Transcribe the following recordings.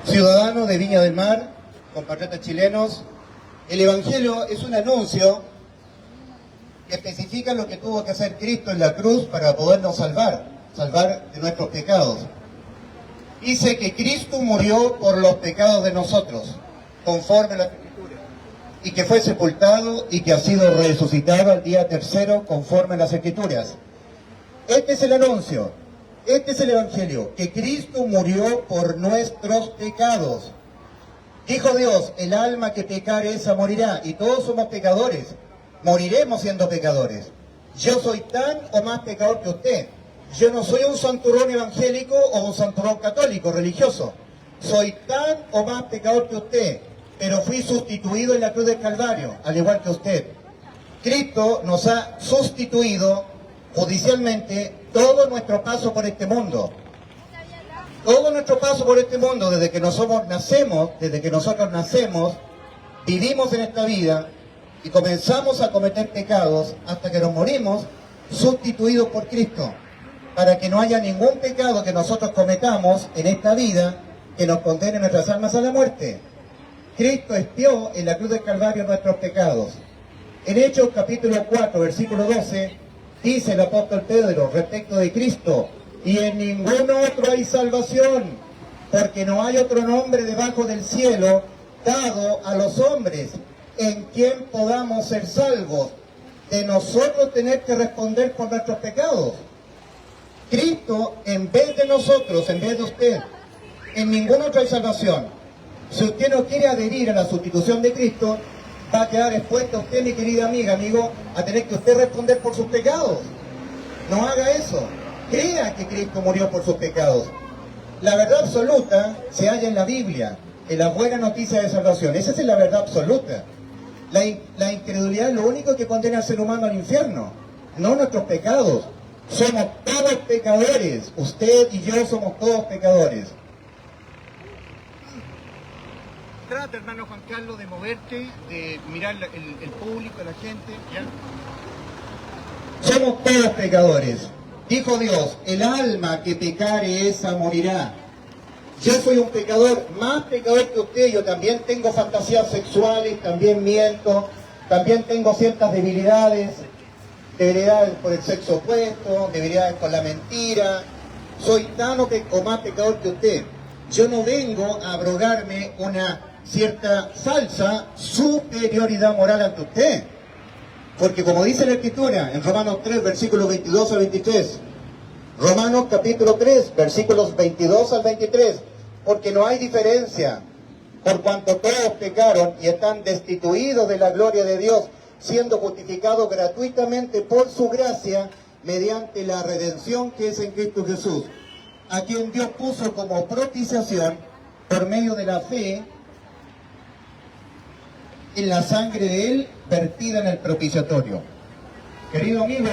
Ciudadanos de Viña del Mar, compatriotas chilenos, el Evangelio es un anuncio que especifica lo que tuvo que hacer Cristo en la cruz para podernos salvar de nuestros pecados. Dice que Cristo murió por los pecados de nosotros, conforme a la Escritura, y que fue sepultado y que ha sido resucitado al día tercero, conforme a las Escrituras. Este es el anuncio, este es el Evangelio, que Cristo murió por nuestros pecados. Dijo Dios, el alma que pecare esa morirá, y todos somos pecadores, moriremos siendo pecadores. Yo soy tan o más pecador que usted. Yo no soy un santurrón evangélico o un santurrón católico, religioso. Soy tan o más pecador que usted, pero fui sustituido en la cruz del Calvario, al igual que usted. Cristo nos ha sustituido judicialmente todo nuestro paso por este mundo. Todo nuestro paso por este mundo, desde que nosotros nacemos, vivimos en esta vida y comenzamos a cometer pecados hasta que nos morimos, sustituidos por Cristo, para que no haya ningún pecado que nosotros cometamos en esta vida que nos condene nuestras almas a la muerte. Cristo expió en la cruz del Calvario nuestros pecados. En Hechos capítulo 4, versículo 12, dice el apóstol Pedro respecto de Cristo: y en ningún otro hay salvación, porque no hay otro nombre debajo del cielo dado a los hombres en quien podamos ser salvos, de nosotros tener que responder por nuestros pecados. Cristo, en vez de nosotros, en vez de usted, en ningún otro hay salvación. Si usted no quiere adherir a la sustitución de Cristo, va a quedar expuesto usted, mi querida amiga, amigo, a tener que usted responder por sus pecados. No haga eso. Crea que Cristo murió por sus pecados. La verdad absoluta se halla en la Biblia, en la buena noticia de salvación. Esa es la verdad absoluta. La incredulidad es lo único que condena al ser humano al infierno, no nuestros pecados. Somos todos pecadores. Usted y yo somos todos pecadores. Trata, hermano Juan Carlos, de moverte, de mirar el público, la gente. ¿Ya? Somos todos pecadores. Dijo Dios, el alma que pecare esa morirá. Yo soy un pecador, más pecador que usted. Yo también tengo fantasías sexuales, también miento, también tengo ciertas debilidades por el sexo opuesto, debilidades con la mentira. Soy tan o más pecador que usted. Yo no vengo a abrogarme una cierta falsa superioridad moral ante usted. Porque como dice la Escritura, en Romanos 3, versículos 22 al 23, Romanos capítulo 3, versículos 22 al 23, porque no hay diferencia, por cuanto todos pecaron y están destituidos de la gloria de Dios, siendo justificados gratuitamente por su gracia, mediante la redención que es en Cristo Jesús, a quien Dios puso como propiciación por medio de la fe en la sangre de Él vertida en el propiciatorio. Querido amigo,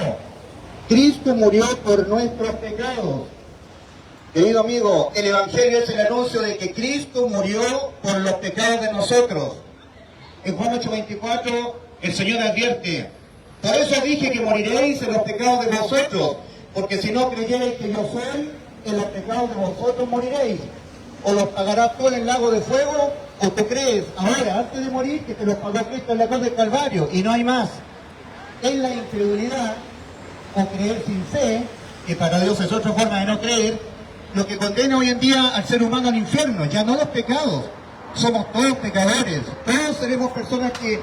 Cristo murió por nuestros pecados. Querido amigo, el Evangelio es el anuncio de que Cristo murió por los pecados de nosotros. En Juan 8:24, el Señor advierte: por eso dije que moriréis en los pecados de vosotros, porque si no creyereis que yo soy, en los pecados de vosotros moriréis. O los pagarás tú en el lago de fuego, o tú crees ahora, antes de morir, que te los pagó Cristo en la cruz del Calvario, y no hay más. Es la incredulidad, o creer sin fe, que para Dios es otra forma de no creer, lo que condena hoy en día al ser humano al infierno, ya no los pecados. Somos todos pecadores, todos seremos personas que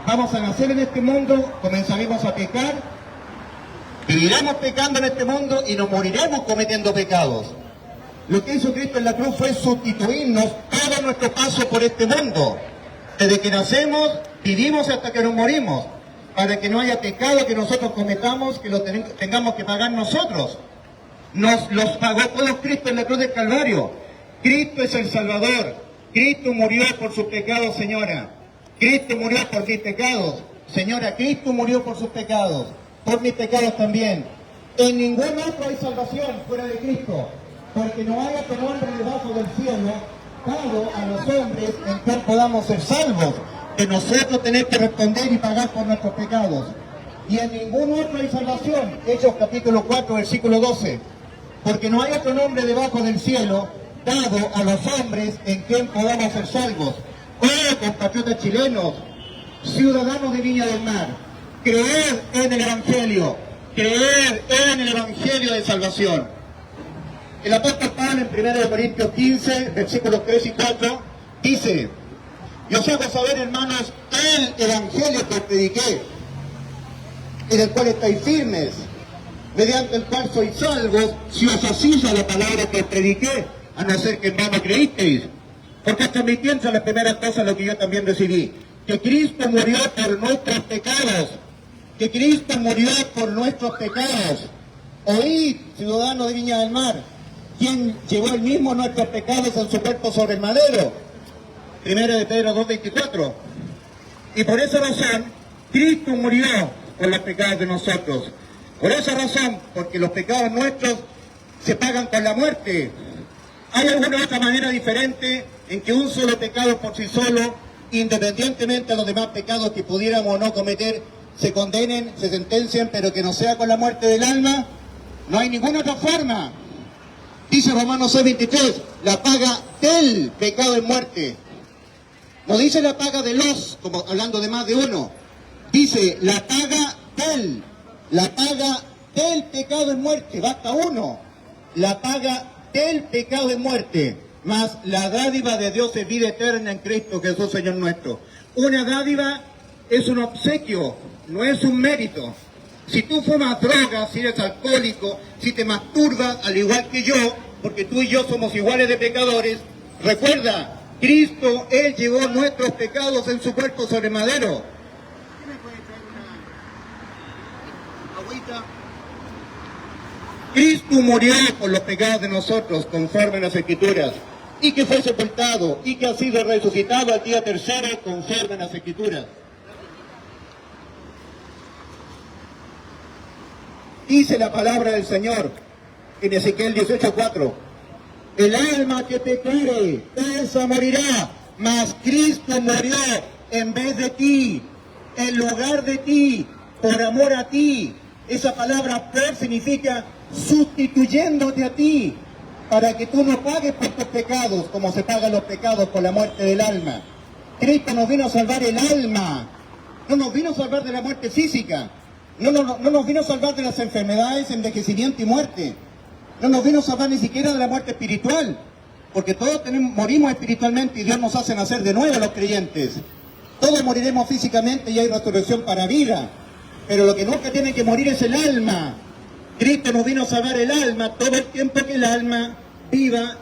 vamos a nacer en este mundo, comenzaremos a pecar, viviremos pecando en este mundo y nos moriremos cometiendo pecados. Lo que hizo Cristo en la cruz fue sustituirnos todo nuestro paso por este mundo. Desde que nacemos, vivimos hasta que nos morimos, para que no haya pecado que nosotros cometamos, que lo tengamos que pagar nosotros. Nos los pagó todos Cristo en la cruz del Calvario. Cristo es el Salvador. Cristo murió por sus pecados, señora. Cristo murió por mis pecados. Señora, Cristo murió por sus pecados. Por mis pecados también. En ningún otro hay salvación fuera de Cristo. Porque no hay otro nombre debajo del cielo dado a los hombres en que podamos ser salvos, de nosotros tener que responder y pagar por nuestros pecados. Y en ningún otro hay salvación. Hechos capítulo 4, versículo 12. Porque no hay otro nombre debajo del cielo dado a los hombres en quien podamos ser salvos. Oh, compatriotas chilenos, ciudadanos de Viña del Mar, creed en el Evangelio, creed en el Evangelio de salvación. El apóstol Pablo en 1 Corintios 15, versículos 3 y 4, dice: y os hago saber, hermanos, el Evangelio que os prediqué, en el cual estáis firmes, mediante el cual sois salvos, si os asís a la palabra que os prediqué, a no ser que en vano creísteis. Porque os transmití entre las primeras cosas lo que yo también recibí, que Cristo murió por nuestros pecados, que Cristo murió por nuestros pecados. Oíd, ciudadanos de Viña del Mar, quien llevó el mismo nuestros pecados en su cuerpo sobre el madero. 1 de Pedro 2:24. Y por esa razón, Cristo murió por los pecados de nosotros. Por esa razón, porque los pecados nuestros se pagan con la muerte. ¿Hay alguna otra manera diferente en que un solo pecado por sí solo, independientemente de los demás pecados que pudiéramos o no cometer, se condenen, se sentencien, pero que no sea con la muerte del alma? No hay ninguna otra forma. Dice Romanos 6:23, la paga del pecado es muerte. No dice la paga de los, como hablando de más de uno. Dice la paga del pecado es muerte, basta uno. La paga del pecado es muerte, mas la dádiva de Dios es vida eterna en Cristo Jesús, Señor nuestro. Una dádiva es un obsequio, no es un mérito. Si tú fumas drogas, si eres alcohólico, si te masturbas, al igual que yo, porque tú y yo somos iguales de pecadores, recuerda, Cristo, Él llevó nuestros pecados en su cuerpo sobre madero. ¿Quién me puede traer una agüita? Cristo murió por los pecados de nosotros, conforme a las Escrituras, y que fue sepultado, y que ha sido resucitado al día tercero, conforme a las Escrituras. Dice la palabra del Señor en Ezequiel 18:4. El alma que pecare, esa morirá, mas Cristo murió en vez de ti, en lugar de ti, por amor a ti. Esa palabra por significa sustituyéndote a ti, para que tú no pagues por tus pecados, como se pagan los pecados por la muerte del alma. Cristo nos vino a salvar el alma, no nos vino a salvar de la muerte física, no nos vino a salvar de las enfermedades, envejecimiento y muerte. No nos vino a salvar ni siquiera de la muerte espiritual, porque todos morimos espiritualmente y Dios nos hace nacer de nuevo a los creyentes. Todos moriremos físicamente y hay resurrección para vida, pero lo que nunca tiene que morir es el alma. Cristo nos vino a salvar el alma todo el tiempo que el alma viva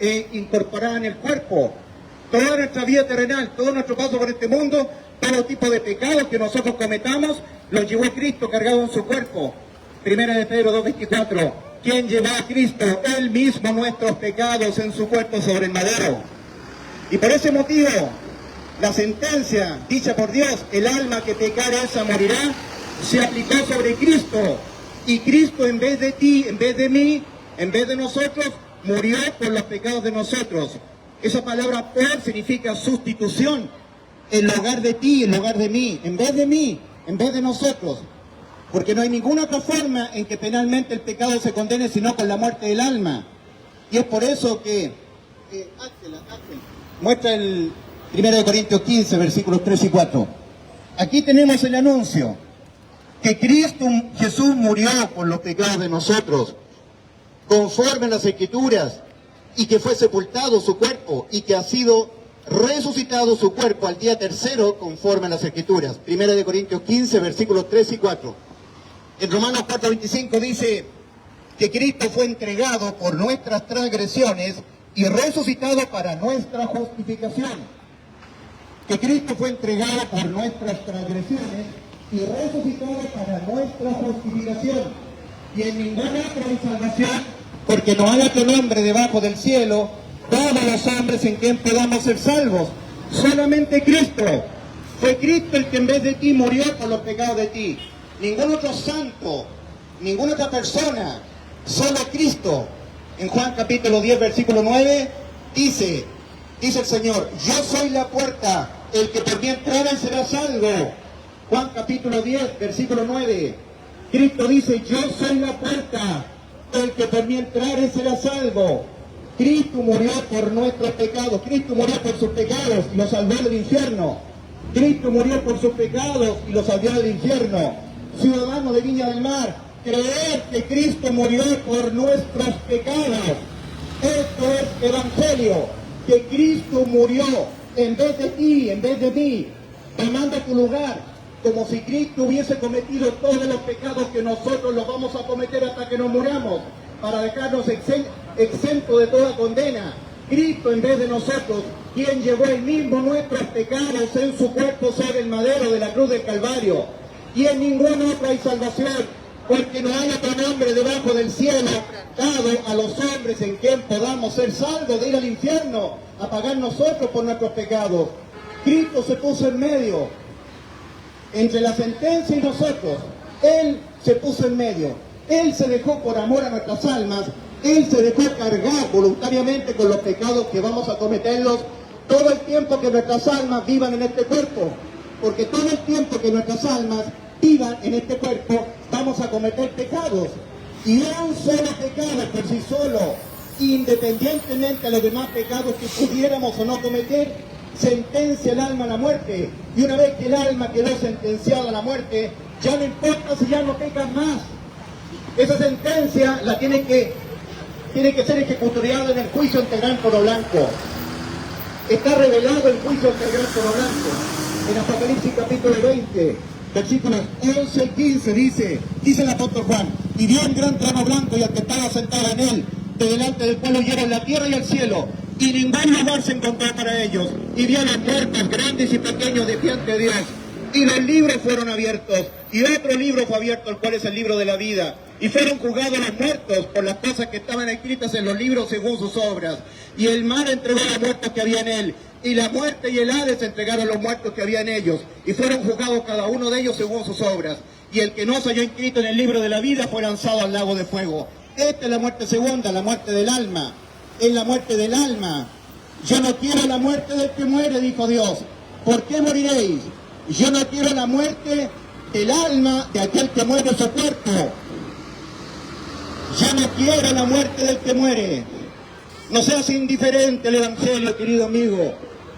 e incorporada en el cuerpo. Toda nuestra vida terrenal, todo nuestro paso por este mundo, todo tipo de pecados que nosotros cometamos, los llevó Cristo cargado en su cuerpo. 1 de Pedro 2:24. Quien llevó a Cristo, Él mismo, nuestros pecados en su cuerpo sobre el madero. Y por ese motivo, la sentencia dicha por Dios, el alma que pecare esa morirá, se aplicó sobre Cristo. Y Cristo, en vez de ti, en vez de mí, en vez de nosotros, murió por los pecados de nosotros. Esa palabra por significa sustitución. En lugar de ti, en lugar de mí, en vez de nosotros. Porque no hay ninguna otra forma en que penalmente el pecado se condene sino con la muerte del alma. Y es por eso que muestra el 1 Corintios 15, versículos 3 y 4. Aquí tenemos el anuncio, que Cristo Jesús murió por los pecados de nosotros, conforme a las Escrituras, y que fue sepultado su cuerpo, y que ha sido resucitado su cuerpo al día tercero, conforme a las Escrituras. 1 Corintios 15, versículos 3 y 4. En Romanos 4:25 dice que Cristo fue entregado por nuestras transgresiones y resucitado para nuestra justificación. Que Cristo fue entregado por nuestras transgresiones y resucitado para nuestra justificación. Y en ninguna otra salvación, porque no hay otro nombre debajo del cielo, todos los hombres en quien podamos ser salvos. Solamente Cristo. Fue Cristo el que en vez de ti murió por los pecados de ti. Ningún otro santo, ninguna otra persona, solo Cristo. En Juan capítulo 10, versículo 9, dice el Señor, yo soy la puerta, el que por mí entrare será salvo. Juan capítulo 10, versículo 9, Cristo dice, yo soy la puerta, el que por mí entrare será salvo. Cristo murió por nuestros pecados, Cristo murió por sus pecados y los salvó del infierno. Cristo murió por sus pecados y los salvó del infierno. Ciudadano de Viña del Mar, creer que Cristo murió por nuestros pecados. Esto es evangelio, que Cristo murió en vez de ti, en vez de mí, tomando tu lugar, como si Cristo hubiese cometido todos los pecados que nosotros los vamos a cometer hasta que nos muramos, para dejarnos exentos de toda condena. Cristo en vez de nosotros, quien llevó él mismo nuestros pecados en su cuerpo sobre el madero de la cruz del Calvario. Y en ningún otro hay salvación, porque no hay otro nombre debajo del cielo dado a los hombres en quien podamos ser salvos de ir al infierno, a pagar nosotros por nuestros pecados. Cristo se puso en medio, entre la sentencia y nosotros. Él se puso en medio. Él se dejó por amor a nuestras almas. Él se dejó cargar voluntariamente con los pecados que vamos a cometerlos todo el tiempo que nuestras almas vivan en este cuerpo. Porque todo el tiempo que nuestras almas vivan en este cuerpo, vamos a cometer pecados. Y un solo pecado por sí solo, independientemente de los demás pecados que pudiéramos o no cometer, sentencia el alma a la muerte. Y una vez que el alma quedó sentenciada a la muerte, ya no importa si ya no pecas más. Esa sentencia la tiene que ser ejecutoriada en el juicio ante gran toro blanco. Está revelado el juicio ante el gran toro blanco. En Apocalipsis capítulo 20, versículos 11 y 15 dice el apóstol Juan: y vio un gran trono blanco y al que estaba sentado en él, de delante del cual huyeron la tierra y el cielo, y ningún lugar se encontró para ellos. Y vio a los muertos, grandes y pequeños, de pie ante Dios. Y los libros fueron abiertos, y otro libro fue abierto, el cual es el libro de la vida. Y fueron juzgados los muertos por las cosas que estaban escritas en los libros según sus obras. Y el mar entregó a los muertos que había en él, y la muerte y el Hades entregaron a los muertos que había en ellos. Y fueron juzgados cada uno de ellos según sus obras. Y el que no se halló inscrito en el libro de la vida fue lanzado al lago de fuego. Esta es la muerte segunda, la muerte del alma. Es la muerte del alma. Yo no quiero la muerte del que muere, dijo Dios. ¿Por qué moriréis? Yo no quiero la muerte del alma de aquel que muere su cuerpo. Yo no quiero la muerte del que muere. No seas indiferente al Evangelio, querido amigo.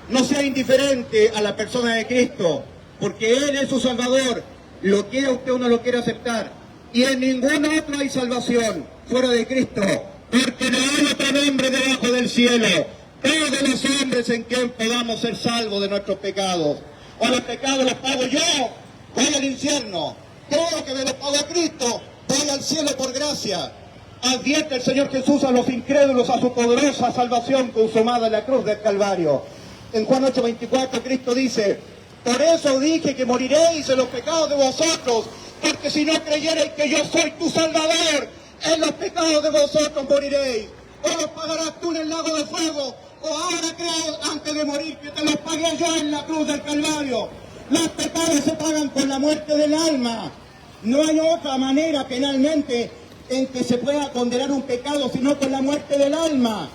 No sea indiferente a la persona de Cristo, porque Él es su Salvador. Lo quiera usted o no lo quiera aceptar. Y en ningún otro hay salvación fuera de Cristo, porque no hay otro nombre debajo del cielo. Todos los hombres en quien podamos ser salvos de nuestros pecados. O los pecados los pago yo, voy al infierno. Todo lo que me lo pago a Cristo, voy al cielo por gracia. Advierte el Señor Jesús a los incrédulos a su poderosa salvación consumada en la cruz del Calvario. En Juan 8:24 Cristo dice: por eso dije que moriréis en los pecados de vosotros, porque si no creyereis que yo soy tu Salvador, en los pecados de vosotros moriréis. O los pagarás tú en el lago de fuego, o ahora crees antes de morir que te los pagué yo en la cruz del Calvario. Los pecados se pagan con la muerte del alma. No hay otra manera penalmente en que se pueda condenar un pecado sino con la muerte del alma.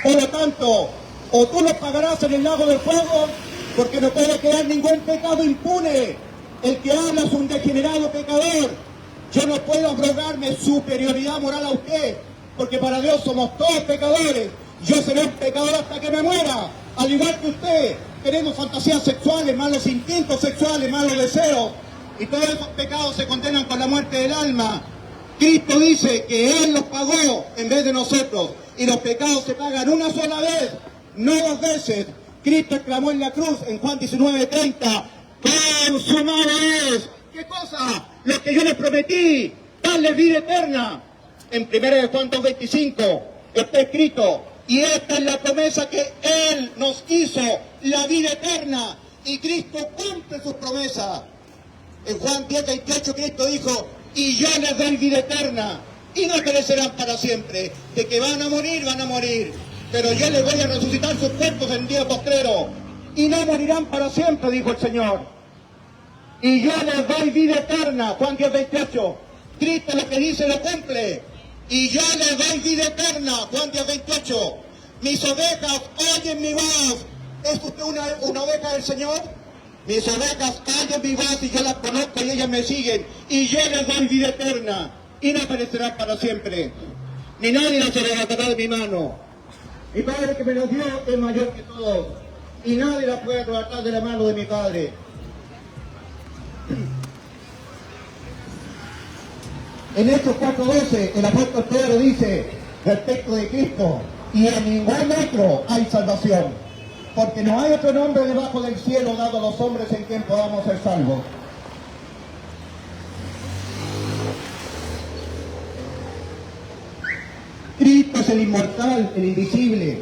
Por lo tanto, o tú los pagarás en el lago de fuego, porque no puede quedar ningún pecado impune. El que habla es un degenerado pecador. Yo no puedo abrogarme superioridad moral a usted, porque para Dios somos todos pecadores. Yo seré un pecador hasta que me muera, al igual que usted. Tenemos fantasías sexuales, malos instintos sexuales, malos deseos, y todos esos pecados se condenan con la muerte del alma. Cristo dice que Él los pagó en vez de nosotros, y los pecados se pagan una sola vez, no dos veces. Cristo exclamó en la cruz, en Juan 19:30, consumado es. ¿Qué cosa? Lo que yo les prometí, darles vida eterna. En 1 Juan 2:25 está escrito: y esta es la promesa que Él nos hizo, la vida eterna. Y Cristo cumple sus promesas. En Juan 10:28 Cristo dijo: y yo les doy vida eterna, y no perecerán para siempre. De que van a morir, pero yo les voy a resucitar sus cuerpos en el día postrero, y no morirán para siempre, dijo el Señor. Y yo les doy vida eterna, Juan 10:28. Cristo lo que dice lo cumple. Y yo les doy vida eterna, Juan 10:28. Mis ovejas oyen mi voz. ¿Es usted una oveja del Señor? Mis ovejas oyen mi voz y yo las conozco y ellas me siguen. Y yo les doy vida eterna, y no perecerán para siempre, ni nadie las arrebatará de mi mano. Mi Padre que me los dio es mayor que todos, y nadie la puede arrebatar de la mano de mi Padre. En Hechos 4:12, el apóstol Pedro dice, respecto de Cristo, y en ningún otro hay salvación, porque no hay otro nombre debajo del cielo dado a los hombres en quien podamos ser salvos. Cristo es el inmortal, el invisible.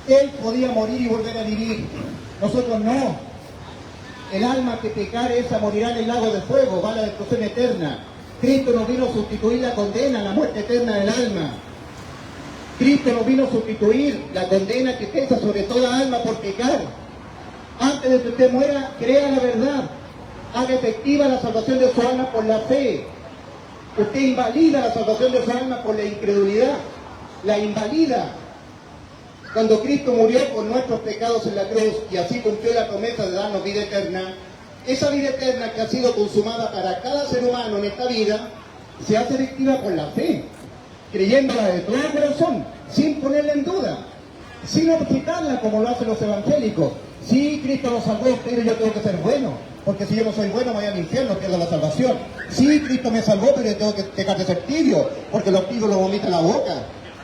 Él podía morir y volver a vivir. Nosotros no. El alma que pecare, esa morirá en el lago de fuego, va a la destrucción eterna. Cristo nos vino a sustituir la condena, la muerte eterna del alma. Cristo nos vino a sustituir la condena que pesa sobre toda alma por pecar. Antes de que usted muera, crea la verdad. Haga efectiva la salvación de su alma por la fe. Usted invalida la salvación de su alma por la incredulidad. La invalida. Cuando Cristo murió por nuestros pecados en la cruz y así cumplió la promesa de darnos vida eterna, esa vida eterna que ha sido consumada para cada ser humano en esta vida, se hace efectiva por la fe, creyéndola de todo el corazón, sin ponerla en duda, sin objetarla como lo hacen los evangélicos. Sí, Cristo nos salvó, pero yo tengo que ser bueno, porque si yo no soy bueno me voy al infierno, pierdo la salvación. Sí, Cristo me salvó, pero yo tengo que dejar de ser tibio, porque los tibios lo vomitan la boca.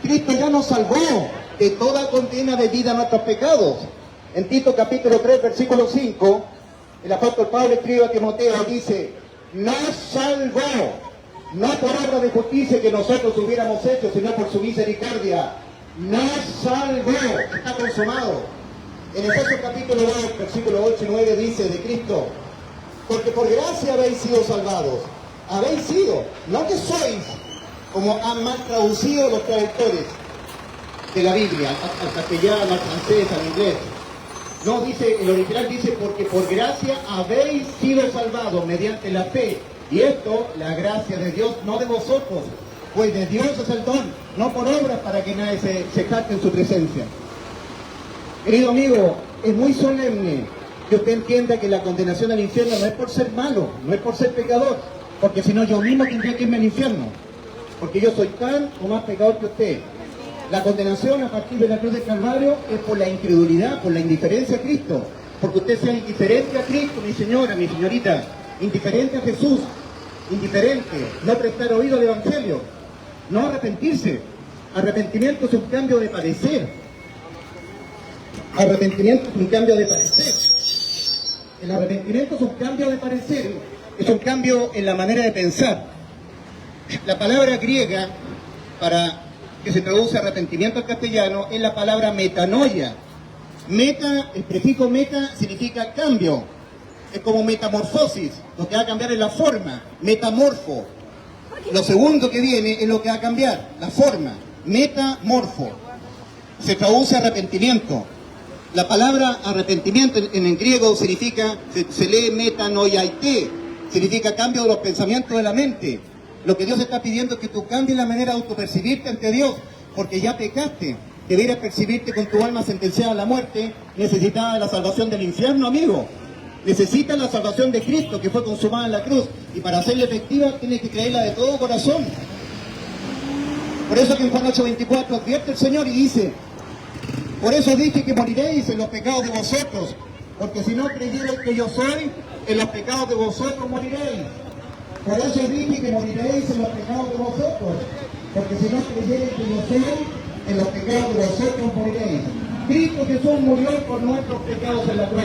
Cristo ya nos salvó de toda condena debida a nuestros pecados. En Tito capítulo 3, versículo 5, el apóstol Pablo escribe a Timoteo, dice, nos salvó, no por obra de justicia que nosotros hubiéramos hecho, sino por su misericordia. Nos salvó, está consumado. En Efesios capítulo 2, versículo 8 y 9 dice de Cristo, porque por gracia habéis sido salvados. Habéis sido, no que sois, como han mal traducido los traductores de la Biblia, al castellano, al francés, al inglés. No, dice, el original dice, porque por gracia habéis sido salvados mediante la fe. Y esto, la gracia de Dios, no de vosotros, pues de Dios es el don, no por obras para que nadie se jacte en su presencia. Querido amigo, es muy solemne que usted entienda que la condenación al infierno no es por ser malo, no es por ser pecador, porque si no yo mismo tendría que irme al infierno, porque yo soy tan o más pecador que usted. La condenación a partir de la cruz del Calvario es por la incredulidad, por la indiferencia a Cristo, porque usted sea indiferente a Cristo, mi señora, mi señorita, indiferente a Jesús, indiferente, no prestar oído al Evangelio, no arrepentirse. Arrepentimiento es un cambio de parecer. Arrepentimiento es un cambio de parecer. El arrepentimiento es un cambio de parecer, es un cambio en la manera de pensar. La palabra griega para que se traduce arrepentimiento al castellano es la palabra metanoia. Meta, el prefijo meta significa cambio. Es como metamorfosis, lo que va a cambiar es la forma, metamorfo. Lo segundo que viene es lo que va a cambiar, la forma, metamorfo. Se traduce arrepentimiento. La palabra arrepentimiento en griego significa, se lee metanoiaite, significa cambio de los pensamientos de la mente. Lo que Dios está pidiendo es que tú cambies la manera de autopercibirte ante Dios, porque ya pecaste. Deberías percibirte con tu alma sentenciada a la muerte, necesitada de la salvación del infierno, amigo. Necesitas la salvación de Cristo, que fue consumada en la cruz, y para hacerla efectiva tienes que creerla de todo corazón. Por eso que en Juan 8:24 advierte el Señor y dice, por eso dije que moriréis en los pecados de vosotros, porque si no creyereis que yo soy, en los pecados de vosotros moriréis. Por eso dije que moriréis en los pecados de vosotros, porque si no creyereis que yo soy, en los pecados de vosotros moriréis. Cristo Jesús murió por nuestros pecados en la cruz.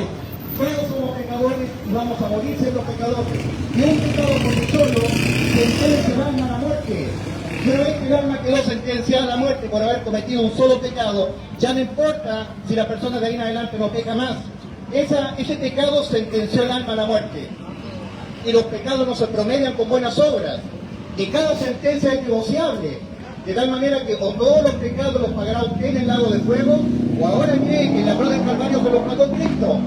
Todos somos pecadores y vamos a morir siendo pecadores. Y un pecado por sí solo sentencia el alma a la muerte. Y una vez que el alma quedó sentenciada a la muerte por haber cometido un solo pecado, ya no importa si la persona de ahí en adelante no peca más. Ese pecado sentenció el alma a la muerte. Y los pecados no se promedian con buenas obras. Y cada sentencia es negociable. De tal manera que o todos los pecados los pagará usted en el lago de fuego, o ahora cree que en la cruz del Calvario se los pagó Cristo.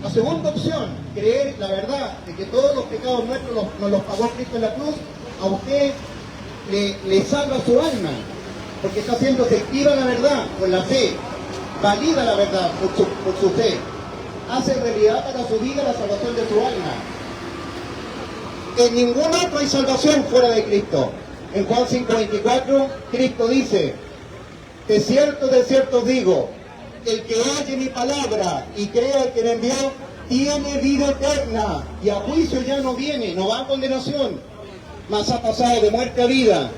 La segunda opción, creer la verdad de que todos los pecados nuestros nos los pagó Cristo en la cruz, a usted le salva su alma, porque está haciendo efectiva la verdad con la fe, valida la verdad por su fe, hace realidad para su vida la salvación de su alma. En ningún otro hay salvación fuera de Cristo. En Juan 5:24, Cristo dice, de cierto os digo, el que oye mi palabra y crea al que me envió, tiene vida eterna, y a juicio ya no viene, no va a condenación, mas ha pasado de muerte a vida.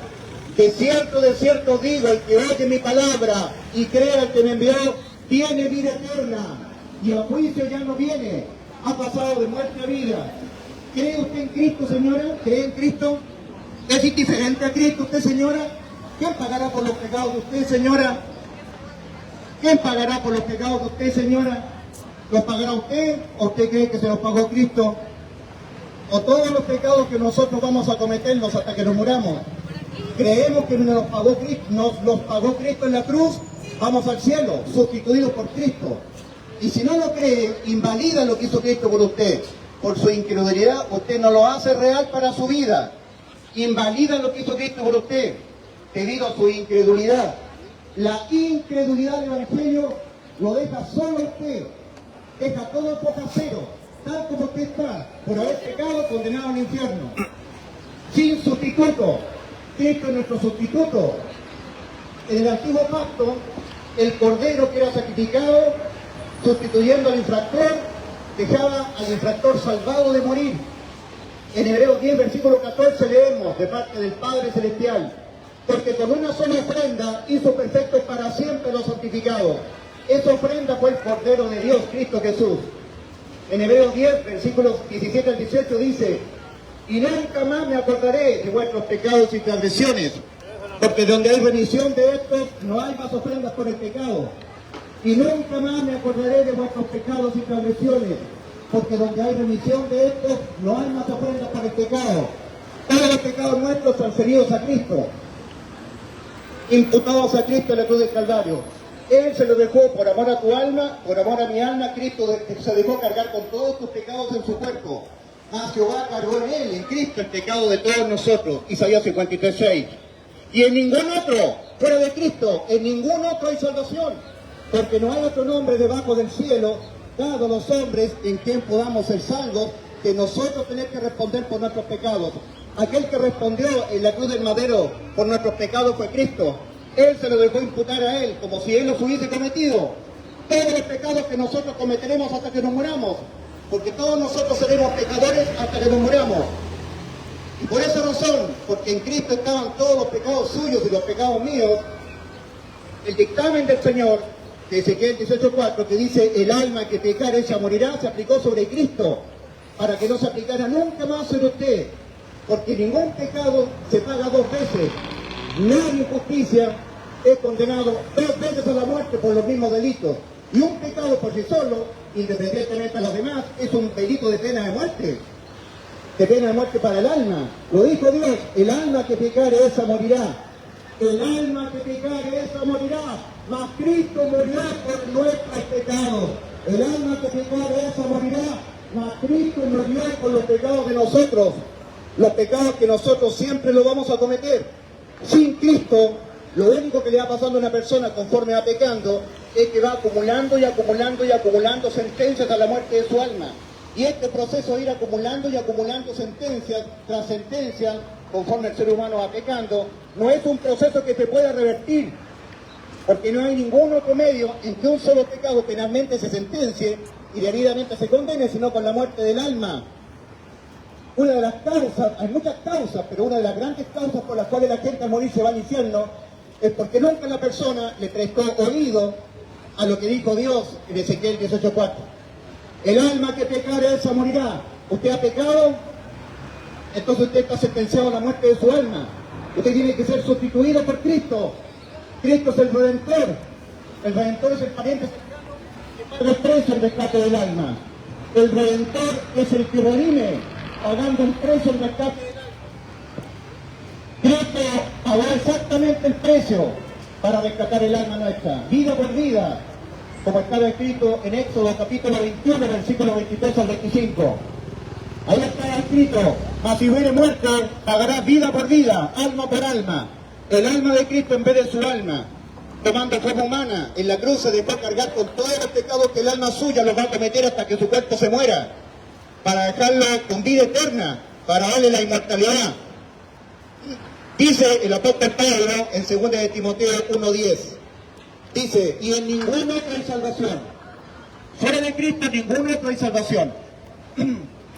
De cierto os digo, el que oye mi palabra y crea al que me envió, tiene vida eterna, y a juicio ya no viene, ha pasado de muerte a vida. ¿Cree usted en Cristo, señora? ¿Cree en Cristo? ¿Es indiferente a Cristo usted, señora? ¿Quién pagará por los pecados de usted, señora? ¿Quién pagará por los pecados de usted, señora? ¿Los pagará usted o usted cree que se los pagó Cristo? ¿O todos los pecados que nosotros vamos a cometernos hasta que nos muramos? Creemos que nos los pagó Cristo en la cruz, vamos al cielo, sustituidos por Cristo. Y si no lo cree, invalida lo que hizo Cristo por usted. Por su incredulidad, usted no lo hace real para su vida. Invalida lo que hizo Cristo por usted, debido a su incredulidad. La incredulidad del Evangelio lo deja solo usted, deja todo el poco cero, tal como usted está, por haber pecado, condenado al infierno. Sin sustituto. Cristo es nuestro sustituto. En el antiguo pacto, el cordero que era sacrificado, sustituyendo al infractor, dejaba al infractor salvado de morir. En Hebreos 10, versículo 14 leemos de parte del Padre Celestial: porque con una sola ofrenda hizo perfectos para siempre los santificados. Esa ofrenda fue el Cordero de Dios, Cristo Jesús. En Hebreos 10, versículos 17 al 18 dice: y nunca más me acordaré de vuestros pecados y transgresiones, porque donde hay remisión de estos, no hay más ofrendas por el pecado. Y nunca más me acordaré de vuestros pecados y transgresiones, porque donde hay remisión de estos, no hay más ofrendas por el pecado. Todos los pecados nuestros transferidos a Cristo, imputados a Cristo en la cruz del Calvario. Él se lo dejó por amor a tu alma, por amor a mi alma. Cristo se dejó cargar con todos tus pecados en su cuerpo. Mas Jehová cargó en él, en Cristo, el pecado de todos nosotros. Isaías 53:6. Y en ningún otro, fuera de Cristo, en ningún otro hay salvación, porque no hay otro nombre debajo del cielo dado a los hombres en quien podamos ser salvos, que nosotros tenemos que responder por nuestros pecados. Aquel que respondió en la cruz del madero por nuestros pecados fue Cristo. Él se lo dejó imputar a él, como si él los hubiese cometido. Todos los pecados que nosotros cometeremos hasta que nos muramos, porque todos nosotros seremos pecadores hasta que nos muramos. Y por esa razón, porque en Cristo estaban todos los pecados suyos y los pecados míos, el dictamen del Señor, de Ezequiel 18:4, que dice: el alma que pecare ella morirá, se aplicó sobre Cristo, para que no se aplicara nunca más sobre usted, porque ningún pecado se paga dos veces. Nadie injusticia es condenado dos veces a la muerte por los mismos delitos. Y un pecado por sí solo, independientemente de los demás, es un delito de pena de muerte. De pena de muerte para el alma. Lo dijo Dios: el alma que pecare esa morirá. El alma que pecare esa morirá. Mas Cristo murió por nuestros pecados. El alma que pecare esa morirá. Mas Cristo murió por los pecados de nosotros. Los pecados que nosotros siempre lo vamos a cometer. Sin Cristo, lo único que le va pasando a una persona conforme va pecando es que va acumulando y acumulando y acumulando sentencias a la muerte de su alma. Y este proceso de ir acumulando y acumulando sentencias tras sentencias, conforme el ser humano va pecando, no es un proceso que se pueda revertir, porque no hay ningún otro medio en que un solo pecado penalmente se sentencie y debidamente se condene, sino con la muerte del alma. Una de las causas, hay muchas causas, pero una de las grandes causas por las cuales la gente al morir se va al infierno es porque nunca la persona le prestó oído a lo que dijo Dios en Ezequiel 18:4. El alma que pecare esa morirá. ¿Usted ha pecado? Entonces usted está sentenciado a la muerte de su alma. Usted tiene que ser sustituido por Cristo. Cristo es el Redentor. El Redentor es el pariente cercano que paga el precio el rescate del alma. El Redentor es el que redime, pagando el precio el rescate del alma. Cristo pagó exactamente el precio para rescatar el alma nuestra, vida por vida, como estaba escrito en Éxodo capítulo 21, versículo 23 al 25. Ahí está escrito: mas si hubiere muerte, pagará vida por vida, alma por alma. El alma de Cristo, en vez de su alma, tomando forma humana, en la cruz se dejó cargar con todos los pecados que el alma suya los va a cometer hasta que su cuerpo se muera, para dejarlo con vida eterna, para darle la inmortalidad. Dice el apóstol Pablo en 2 de Timoteo 1:10: Dice, y en ningún otro hay salvación. Fuera de Cristo, en ningún otro hay salvación.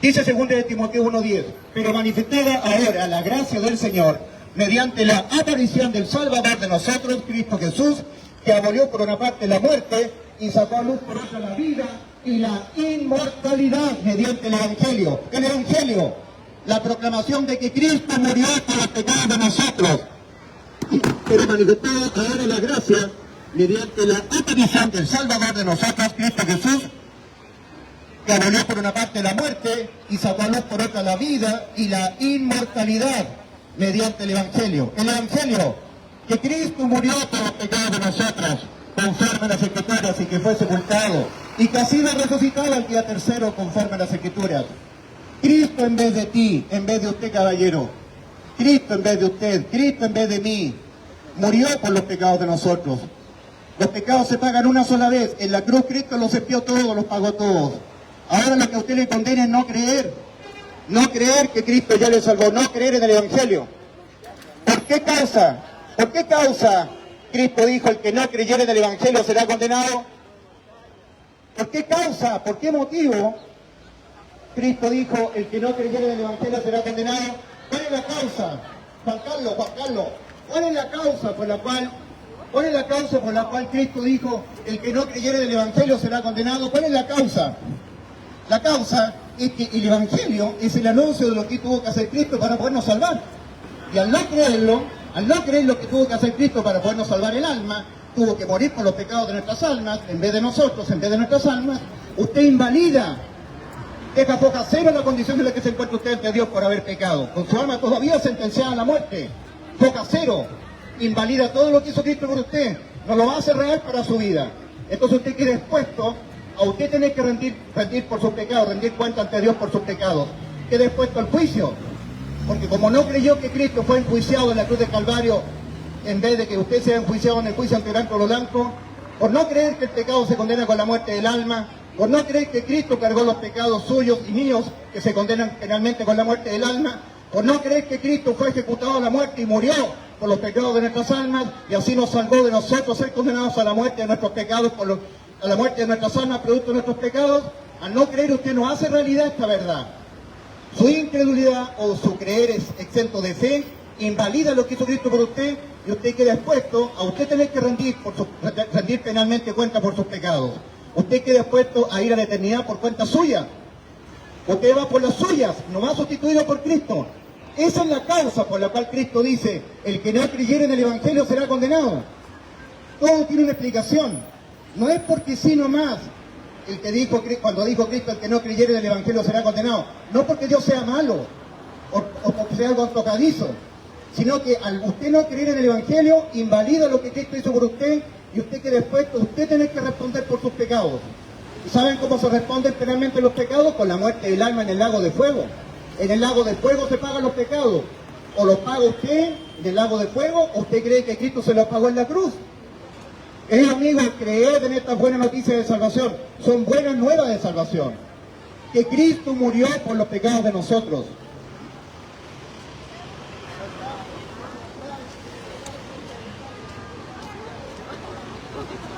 Dice 2 de Timoteo 1:10, pero manifestada ahora la gracia del Señor, mediante la aparición del Salvador de nosotros, Cristo Jesús, que abolió por una parte la muerte y sacó a luz por otra la vida y la inmortalidad mediante el Evangelio. El Evangelio, la proclamación de que Cristo murió por los pecados de nosotros, pero manifestada ahora la gracia mediante la aparición del Salvador de nosotros, Cristo Jesús, que abolió por una parte la muerte y sacó a luz por otra la vida y la inmortalidad mediante el Evangelio. El Evangelio, que Cristo murió por los pecados de nosotros, conforme a las Escrituras, y que fue sepultado, y que ha sido resucitado al día tercero, conforme a las Escrituras. Cristo en vez de ti, en vez de usted, caballero. Cristo en vez de usted, Cristo en vez de mí, murió por los pecados de nosotros. Los pecados se pagan una sola vez. En la cruz Cristo los expió todos, los pagó todos. Ahora lo que a usted le condena es no creer. No creer que Cristo ya le salvó, no creer en el Evangelio. ¿Por qué causa? ¿Por qué causa Cristo dijo, el que no creyere en el Evangelio será condenado? ¿Por qué causa? ¿Por qué motivo Cristo dijo, el que no creyere en el Evangelio será condenado? ¿Cuál es la causa? Juan Carlos, ¿cuál es la causa por la cual Cristo dijo, el que no creyere en el Evangelio será condenado? ¿Cuál es la causa? La causa es que el Evangelio es el anuncio de lo que tuvo que hacer Cristo para podernos salvar. Y al no creer lo que tuvo que hacer Cristo para podernos salvar el alma, tuvo que morir por los pecados de nuestras almas, en vez de nosotros, en vez de nuestras almas. Usted invalida, deja foja cero la condición en la que se encuentra usted ante Dios por haber pecado. Con su alma todavía sentenciada a la muerte. Foja cero. Invalida todo lo que hizo Cristo por usted. No lo va a hacer real para su vida. Entonces usted queda expuesto a usted tener que rendir por sus pecados, rendir cuenta ante Dios por sus pecados. Queda expuesto al juicio. Porque como no creyó que Cristo fue enjuiciado en la cruz del Calvario, en vez de que usted sea enjuiciado en el juicio ante gran trono blanco, por no creer que el pecado se condena con la muerte del alma, por no creer que Cristo cargó los pecados suyos y míos, que se condenan penalmente con la muerte del alma, por no creer que Cristo fue ejecutado a la muerte y murió por los pecados de nuestras almas, y así nos salvó de nosotros ser condenados a la muerte de nuestros pecados, a la muerte de nuestras almas, producto de nuestros pecados. Al no creer, usted no hace realidad esta verdad. Su incredulidad o su creer es exento de fe, invalida lo que hizo Cristo por usted, y usted queda expuesto a usted tener que rendir penalmente cuenta por sus pecados. Usted queda expuesto a ir a la eternidad por cuenta suya. Usted va por las suyas, no va sustituido por Cristo. Esa es la causa por la cual Cristo dice, el que no creyere en el Evangelio será condenado. Todo tiene una explicación. No es porque sí nomás, cuando dijo Cristo, el que no creyere en el Evangelio será condenado. No porque Dios sea malo, o porque sea algo antojadizo, sino que al usted no creer en el Evangelio, invalida lo que Cristo hizo por usted, y usted queda expuesto, usted tiene que responder por sus pecados. ¿Y saben cómo se responden penalmente los pecados? Con la muerte del alma en el lago de fuego. En el lago de fuego se pagan los pecados. O los paga usted en el lago de fuego, o usted cree que Cristo se los pagó en la cruz. Queridos amigos, creed en estas buenas noticias de salvación. Son buenas nuevas de salvación. Que Cristo murió por los pecados de nosotros.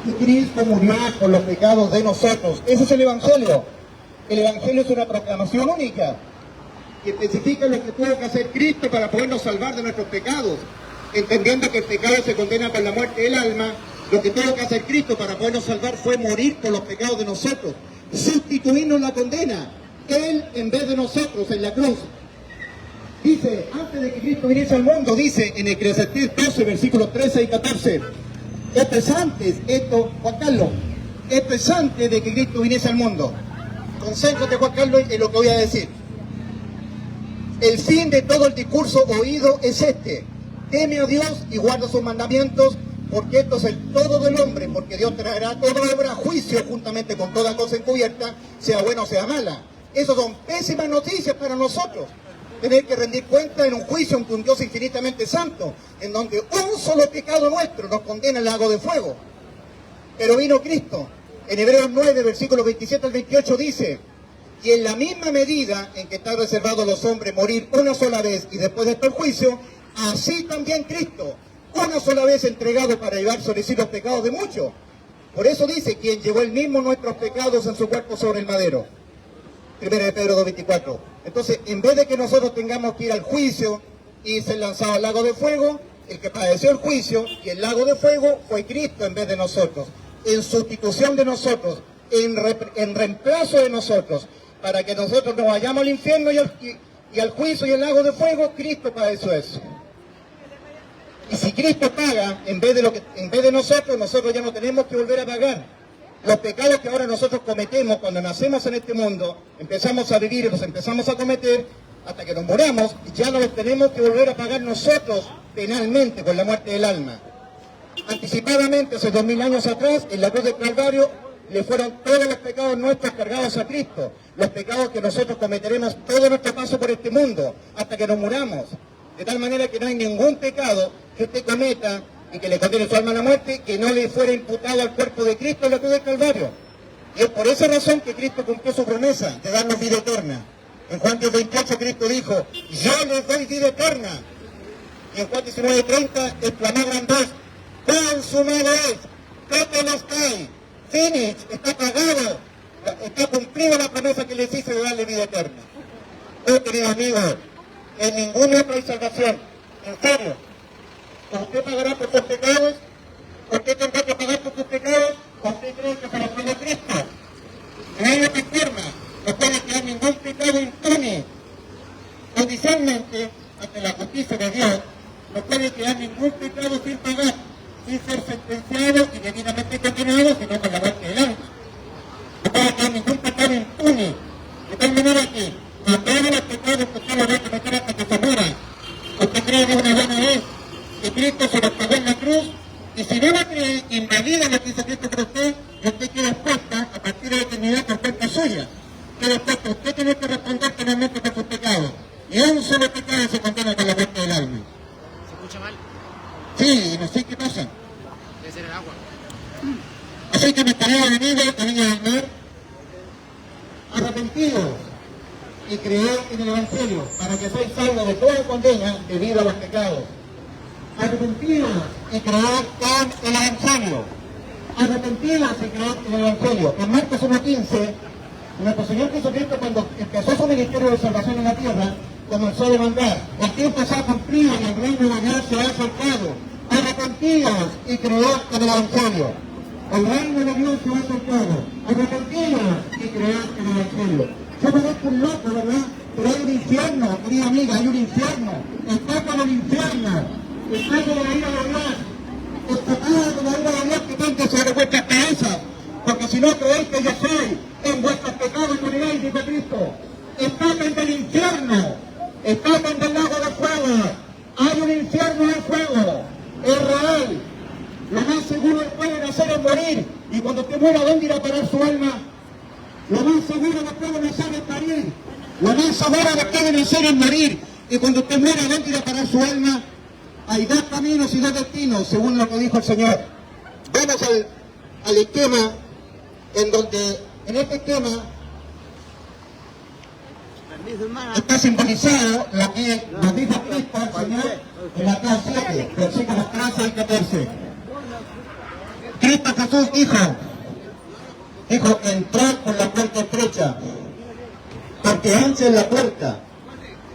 Que Cristo murió por los pecados de nosotros. Ese es el Evangelio. El Evangelio es una proclamación única que especifica lo que tuvo que hacer Cristo para podernos salvar de nuestros pecados, entendiendo que el pecado se condena con la muerte del alma. Lo que tuvo que hacer Cristo para podernos salvar fue morir por los pecados de nosotros, sustituirnos la condena, Él en vez de nosotros en la cruz. Dice, antes de que Cristo viniese al mundo, dice en Eclesiastés 12, versículos 13 y 14, esto es antes de que Cristo viniese al mundo. Concéntrate, Juan Carlos, en lo que voy a decir. El fin de todo el discurso oído es este: teme a Dios y guarda sus mandamientos, porque esto es el todo del hombre, porque Dios traerá toda obra a juicio juntamente con toda cosa encubierta, sea buena o sea mala. Esas son pésimas noticias para nosotros. Tener que rendir cuenta en un juicio ante un Dios infinitamente santo, en donde un solo pecado nuestro nos condena al lago de fuego. Pero vino Cristo. En Hebreos 9, versículos 27 al 28 dice, y en la misma medida en que está reservado a los hombres morir una sola vez y después de esto el juicio, así también Cristo, una sola vez entregado para llevar sobre sí los pecados de muchos. Por eso dice, quien llevó él mismo nuestros pecados en su cuerpo sobre el madero. 1 de Pedro 2:24. Entonces, en vez de que nosotros tengamos que ir al juicio y ser lanzados al lago de fuego, el que padeció el juicio y el lago de fuego fue Cristo en vez de nosotros, en sustitución de nosotros, en reemplazo de nosotros, para que nosotros no vayamos al infierno y al juicio y el lago de fuego. Cristo padeció eso. Y si Cristo paga en vez de nosotros ya no tenemos que volver a pagar. Los pecados que ahora nosotros cometemos cuando nacemos en este mundo, empezamos a vivir y los empezamos a cometer hasta que nos moramos, ya no los tenemos que volver a pagar nosotros penalmente con la muerte del alma. Anticipadamente, hace 2000 años atrás, en la cruz del Calvario, le fueron todos los pecados nuestros cargados a Cristo, los pecados que nosotros cometeremos todo nuestro paso por este mundo, hasta que nos muramos. De tal manera que no hay ningún pecado que usted cometa y que le condene su alma a la muerte, que no le fuera imputado al cuerpo de Cristo en la cruz del Calvario. Y es por esa razón que Cristo cumplió su promesa de darnos vida eterna. En Juan 10:28 Cristo dijo, yo les doy vida eterna. Y en Juan 19:30 exclamó gran voz, consumado es, tetelestai, finish, está pagado, está cumplida la promesa que les hice de darle vida eterna. Oh, queridos amigos, en ninguna otra hay salvación, en serio. ¿Usted pagará por sus pecados? ¿Usted tendrá que pagar por sus pecados? ¿Usted cree que para de Cristo? No hay otra forma. No puede quedar ningún pecado impune. Judicialmente, ante la justicia de Dios, no puede quedar ningún pecado sin pagar, sin ser sentenciado y debidamente condenado, sino con la muerte del alma. No puede quedar ningún pecado impune. De tal manera que a todos los pecados que usted lo va a cometer hasta que se muera, usted cree de una buena vez que Cristo se lo pagó en la cruz, y si no la cree, invalida lo que hizo Cristo por usted, y usted queda expuesta a partir de la eternidad por cuenta suya. Queda expuesta, usted tiene que responder penalmente por sus pecados. Y un solo pecado se condena con la muerte del alma. ¿Se escucha mal? Sí, no sé qué pasa. Debe ser el agua. Así que mis queridos amigos, niñas del mar, arrepentidos y creed en el Evangelio, para que seáis salvos de toda condena debido a los pecados. Arrepentidos y creed en el Evangelio. Arrepentidos y creed en el Evangelio. En Marcos 1:15, nuestro Señor Jesucristo, cuando empezó su ministerio de salvación en la tierra, comenzó a demandar: el tiempo se ha cumplido y el reino de Dios se ha acercado. Arrepentidos y creed en el Evangelio. El reino de Dios se ha acercado. Arrepentidos y creed en el Evangelio. Yo parezco un loco, ¿verdad? Pero hay un infierno, querida amiga, hay un infierno. Está con el infierno. Está con la ira de Dios. Está con la ira de Dios que tanto sobre vuestras cabezas. Porque si no creéis que yo soy, en vuestros pecados moriréis, dice Cristo. Escapen del infierno. Escapen del lago de fuego. Hay un infierno en fuego. Es real. Lo más seguro que pueden hacer es morir. Y cuando usted muera, ¿dónde irá a parar su alma? Lo más seguro que pueden hacer es morir. Lo más seguro que pueden hacer es morir. Y cuando usted muera, ¿dónde irá a parar su alma? Hay dos caminos y dos destinos, según lo que dijo el Señor. Vamos al esquema, en donde, en este esquema, está simbolizado lo que nos dijo Cristo el Señor en la clase 7, versículos 13 y 14. Cristo Jesús dijo, entrad por la puerta estrecha, porque ancha es la puerta,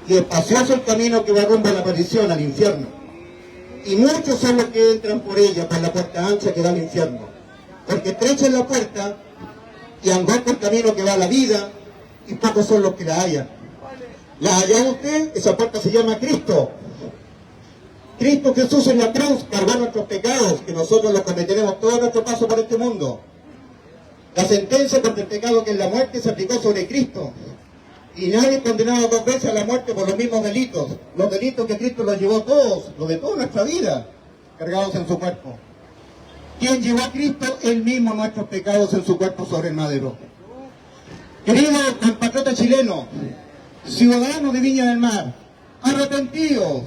y espacioso el camino que va rumbo a la perdición, al infierno. Y muchos son los que entran por ella, por la puerta ancha que da al infierno. Porque estrecha es la puerta, y angosto el camino que va a la vida, y pocos son los que la hallan. ¿La halló usted? Esa puerta se llama Cristo. Cristo Jesús en la cruz cargó nuestros pecados, que nosotros los cometeremos todo nuestro paso por este mundo. La sentencia contra el pecado, que es la muerte, se aplicó sobre Cristo. Y nadie es condenado dos veces a la muerte por los mismos delitos. Los delitos que Cristo los llevó todos, los de toda nuestra vida, cargados en su cuerpo. ¿Quién llevó a Cristo? Él mismo, nuestros pecados en su cuerpo sobre el madero. Querido compatriota chileno, ciudadanos de Viña del Mar, arrepentidos,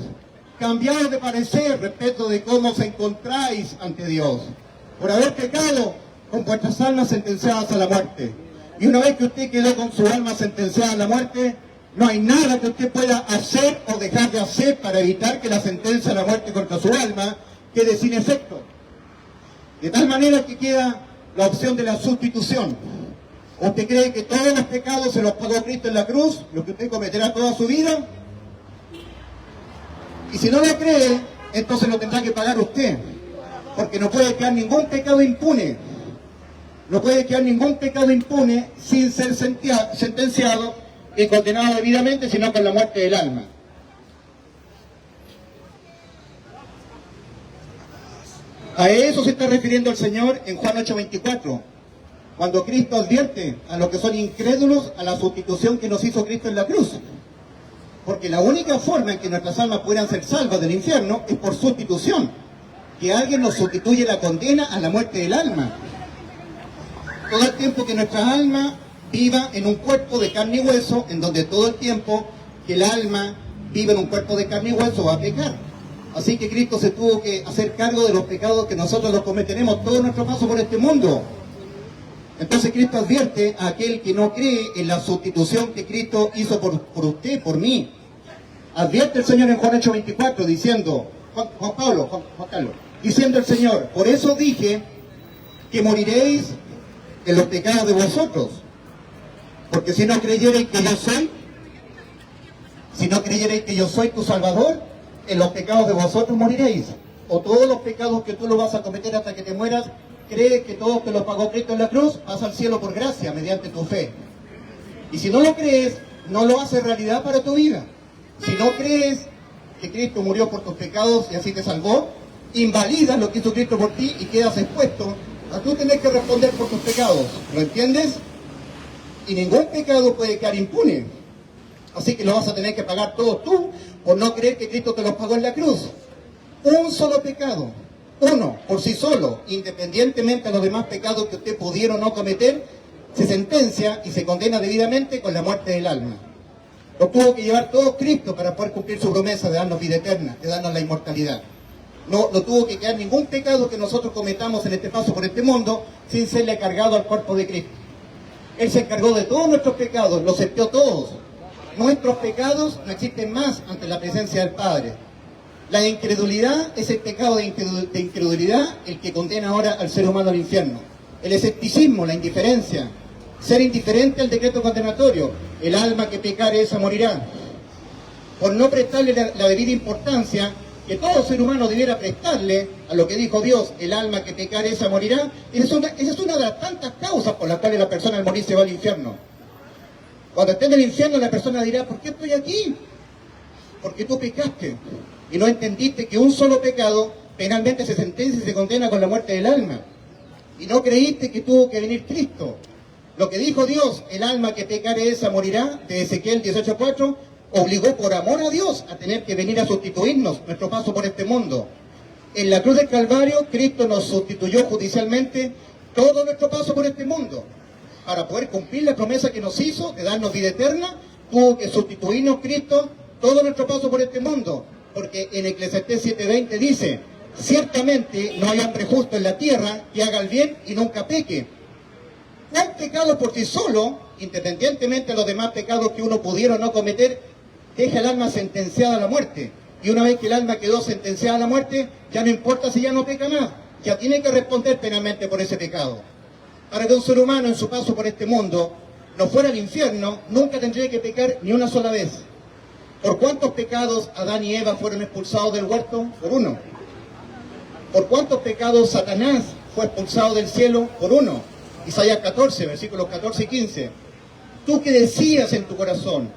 cambiados de parecer respecto de cómo se encontráis ante Dios, por haber pecado con vuestras almas sentenciadas a la muerte. Y una vez que usted quedó con su alma sentenciada a la muerte, no hay nada que usted pueda hacer o dejar de hacer para evitar que la sentencia a la muerte contra su alma quede sin efecto. De tal manera que queda la opción de la sustitución. ¿Usted cree que todos los pecados se los pagó Cristo en la cruz, lo que usted cometerá toda su vida? Y si no lo cree, entonces lo tendrá que pagar usted, porque no puede quedar ningún pecado impune. No puede quedar ningún pecado impune sin ser sentenciado y condenado debidamente, sino con la muerte del alma. A eso se está refiriendo el Señor en Juan 8:24, cuando Cristo advierte a los que son incrédulos a la sustitución que nos hizo Cristo en la cruz. Porque la única forma en que nuestras almas puedan ser salvas del infierno es por sustitución, que alguien nos sustituye la condena a la muerte del alma. Todo el tiempo que nuestra alma viva en un cuerpo de carne y hueso, en donde todo el tiempo que el alma vive en un cuerpo de carne y hueso va a pecar. Así que Cristo se tuvo que hacer cargo de los pecados que nosotros los cometeremos todo nuestro paso por este mundo. Entonces Cristo advierte a aquel que no cree en la sustitución que Cristo hizo por usted, por mí. Advierte el Señor en Juan 8:24 diciendo, Juan Carlos, diciendo el Señor, por eso dije que moriréis en los pecados de vosotros, porque si no creyereis que yo soy tu Salvador, en los pecados de vosotros moriréis. O todos los pecados que tú lo vas a cometer hasta que te mueras, crees que todo te lo pagó Cristo en la cruz, vas al cielo por gracia, mediante tu fe. Y si no lo crees, no lo haces realidad para tu vida. Si no crees que Cristo murió por tus pecados y así te salvó, invalidas lo que hizo Cristo por ti y quedas expuesto a tú tener que responder por tus pecados. ¿Lo entiendes? Y ningún pecado puede quedar impune. Así que lo vas a tener que pagar todo tú por no creer que Cristo te los pagó en la cruz. Un solo pecado, uno, por sí solo, independientemente de los demás pecados que usted pudiera o no cometer, se sentencia y se condena debidamente con la muerte del alma. Lo tuvo que llevar todo Cristo para poder cumplir su promesa de darnos vida eterna, de darnos la inmortalidad. No tuvo que quedar ningún pecado que nosotros cometamos en este paso por este mundo sin serle cargado al cuerpo de Cristo. Él se encargó de todos nuestros pecados, los aceptó todos. Nuestros pecados no existen más ante la presencia del Padre. La incredulidad es el pecado de incredulidad el que condena ahora al ser humano al infierno. El escepticismo, la indiferencia, ser indiferente al decreto condenatorio, el alma que pecare esa morirá. Por no prestarle la debida importancia que todo ser humano debiera prestarle a lo que dijo Dios, el alma que pecare esa morirá, esa es una de las tantas causas por las cuales la persona al morir se va al infierno. Cuando esté en el infierno la persona dirá, ¿por qué estoy aquí? Porque tú pecaste y no entendiste que un solo pecado penalmente se sentencia y se condena con la muerte del alma. Y no creíste que tuvo que venir Cristo. Lo que dijo Dios, el alma que pecare esa morirá, de Ezequiel 18:4, obligó por amor a Dios a tener que venir a sustituirnos nuestro paso por este mundo. En la cruz del Calvario, Cristo nos sustituyó judicialmente todo nuestro paso por este mundo. Para poder cumplir la promesa que nos hizo de darnos vida eterna, tuvo que sustituirnos Cristo todo nuestro paso por este mundo. Porque en Eclesiastés 7:20 dice, ciertamente no hay hombre justo en la tierra que haga el bien y nunca peque. Un pecado por sí solo, independientemente de los demás pecados que uno pudiera o no cometer, deja el alma sentenciada a la muerte. Y una vez que el alma quedó sentenciada a la muerte, ya no importa si ya no peca más, ya tiene que responder penalmente por ese pecado. Para que un ser humano en su paso por este mundo no fuera al infierno, nunca tendría que pecar ni una sola vez. ¿Por cuántos pecados Adán y Eva fueron expulsados del huerto? Por uno. ¿Por cuántos pecados Satanás fue expulsado del cielo? Por uno. Isaías 14, versículos 14 y 15. Tú que decías en tu corazón,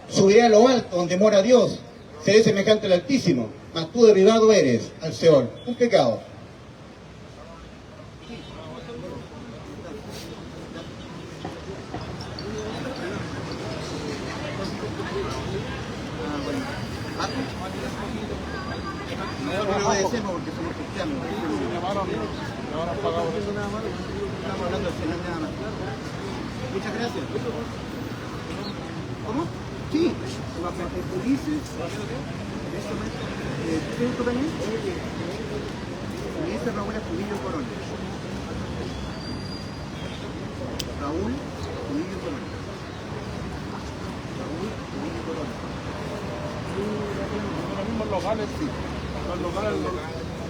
subiré a lo alto donde mora Dios, seré semejante al Altísimo, mas tú derribado eres al Seol. Un pecado. No agradecemos porque somos cristianos. Estamos hablando del Señor nada más. Muchas gracias. ¿Cómo? Sí. Ulises. ¿Tienes tu también? Ulises Raúl Astudillo Corona. Raúl Astudillo Corona. Raúl Astudillo Corona. Los mismos locales, sí. Los locales